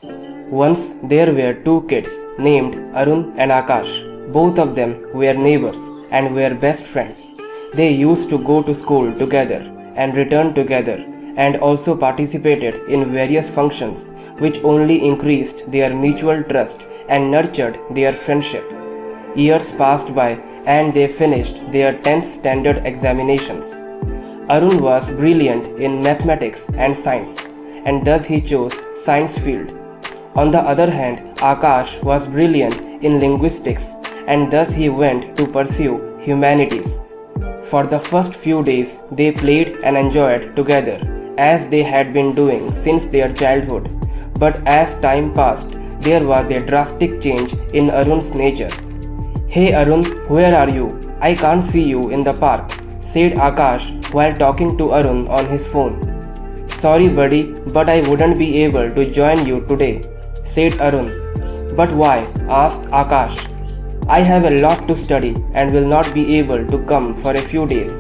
Once there were two kids named Arun and Akash. Both of them were neighbors and were best friends. They used to go to school together and return together and also participated in various functions which only increased their mutual trust and nurtured their friendship. Years passed by and they finished their 10th standard examinations. Arun was brilliant in mathematics and science, and thus he chose science field. On the other hand, Akash was brilliant in linguistics, and thus he went to pursue humanities. For the first few days, they played and enjoyed together, as they had been doing since their childhood. But as time passed, there was a drastic change in Arun's nature. "Hey Arun, where are you? I can't see you in the park," said Akash while talking to Arun on his phone. "Sorry buddy, but I wouldn't be able to join you today," said Arun. "But why?" asked Akash. "I have a lot to study and will not be able to come for a few days,"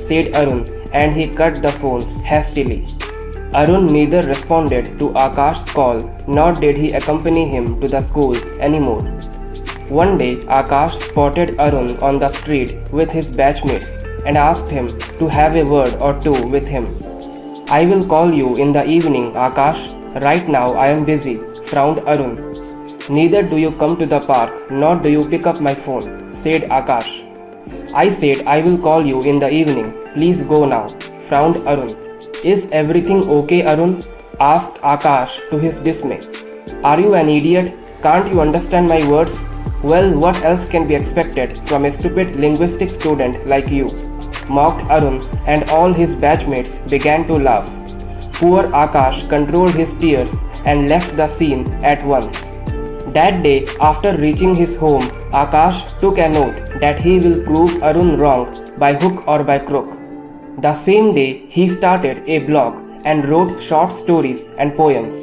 said Arun, and he cut the phone hastily. Arun neither responded to Akash's call nor did he accompany him to the school anymore. One day, Akash spotted Arun on the street with his batchmates and asked him to have a word or two with him. "I will call you in the evening, Akash. Right now I am busy," frowned Arun. "Neither do you come to the park nor do you pick up my phone," said Akash. "I said I will call you in the evening. Please go now," frowned Arun. "Is everything okay, Arun?" asked Akash to his dismay. "Are you an idiot? Can't you understand my words? Well, what else can be expected from a stupid linguistic student like you?" mocked Arun, and all his batchmates began to laugh. Poor Akash controlled his tears and left the scene at once. That day, after reaching his home, Akash took an oath that he will prove Arun wrong by hook or by crook. The same day, he started a blog and wrote short stories and poems.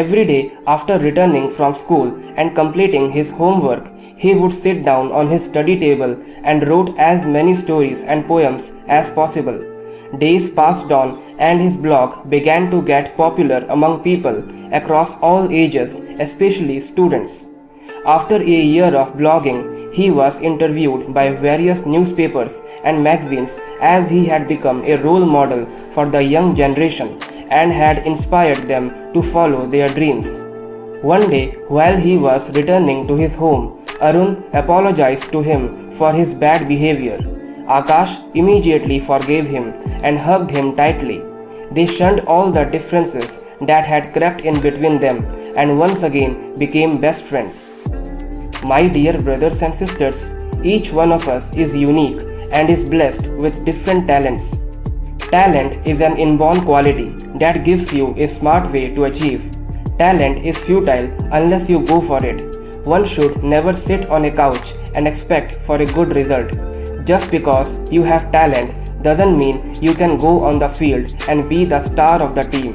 Every day, after returning from school and completing his homework, he would sit down on his study table and wrote as many stories and poems as possible. Days passed on and his blog began to get popular among people across all ages, especially students. After a year of blogging, he was interviewed by various newspapers and magazines as he had become a role model for the young generation and had inspired them to follow their dreams. One day, while he was returning to his home, Arun apologized to him for his bad behavior. Akash immediately forgave him and hugged him tightly. They shunned all the differences that had crept in between them and once again became best friends. My dear brothers and sisters, each one of us is unique and is blessed with different talents. Talent is an inborn quality that gives you a smart way to achieve. Talent is futile unless you go for it. One should never sit on a couch and expect for a good result. Just because you have talent doesn't mean you can go on the field and be the star of the team.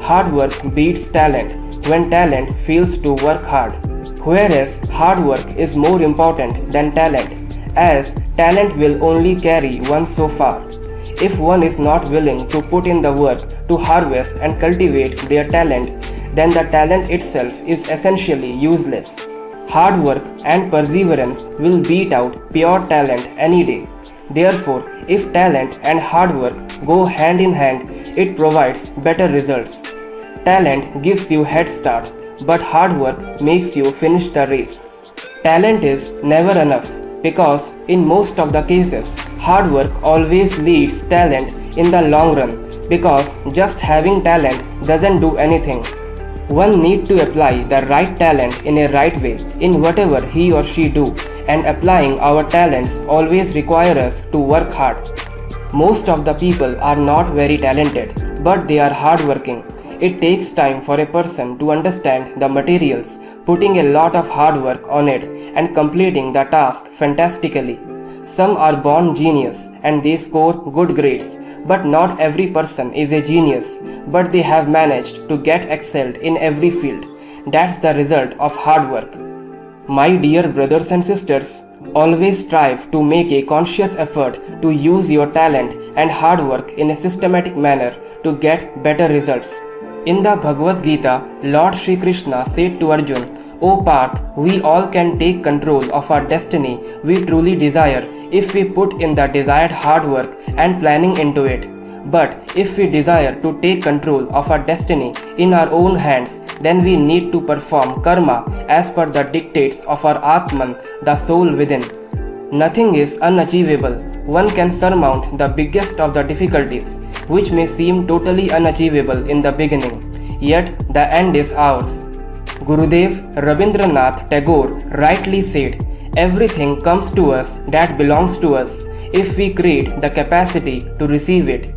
Hard work beats talent when talent fails to work hard. Whereas hard work is more important than talent, as talent will only carry one so far. If one is not willing to put in the work to harvest and cultivate their talent, then the talent itself is essentially useless. Hard work and perseverance will beat out pure talent any day. Therefore, if talent and hard work go hand in hand, it provides better results. Talent gives you head start, but hard work makes you finish the race. Talent is never enough because in most of the cases, hard work always leads talent in the long run because just having talent doesn't do anything. One need to apply the right talent in a right way in whatever he or she do, and applying our talents always require us to work hard. Most of the people are not very talented, but they are hardworking. It takes time for a person to understand the materials, putting a lot of hard work on it and completing the task fantastically. Some are born genius and they score good grades, but not every person is a genius, but they have managed to get excelled in every field. That's the result of hard work. My dear brothers and sisters, always strive to make a conscious effort to use your talent and hard work in a systematic manner to get better results. In the Bhagavad Gita, Lord Shri Krishna said to Arjun, O Parth, we all can take control of our destiny we truly desire if we put in the desired hard work and planning into it. But if we desire to take control of our destiny in our own hands, then we need to perform karma as per the dictates of our Atman, the soul within. Nothing is unachievable. One can surmount the biggest of the difficulties, which may seem totally unachievable in the beginning, yet the end is ours. Gurudev Rabindranath Tagore rightly said, everything comes to us that belongs to us if we create the capacity to receive it.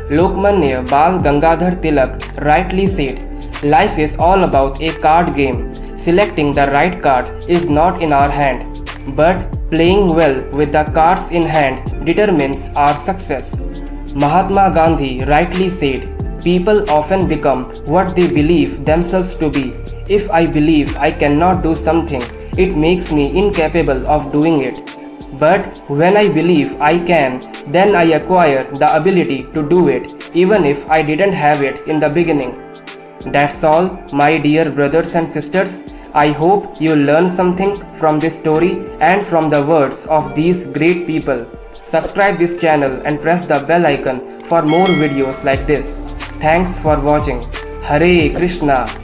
Lokmanya Bal Gangadhar Tilak rightly said, life is all about a card game. Selecting the right card is not in our hand, but playing well with the cards in hand determines our success. Mahatma Gandhi rightly said, people often become what they believe themselves to be. If I believe I cannot do something, it makes me incapable of doing it. But when I believe I can, then I acquire the ability to do it, even if I didn't have it in the beginning. That's all, my dear brothers and sisters. I hope you learn something from this story and from the words of these great people. Subscribe this channel and press the bell icon for more videos like this. Thanks for watching. Hare Krishna.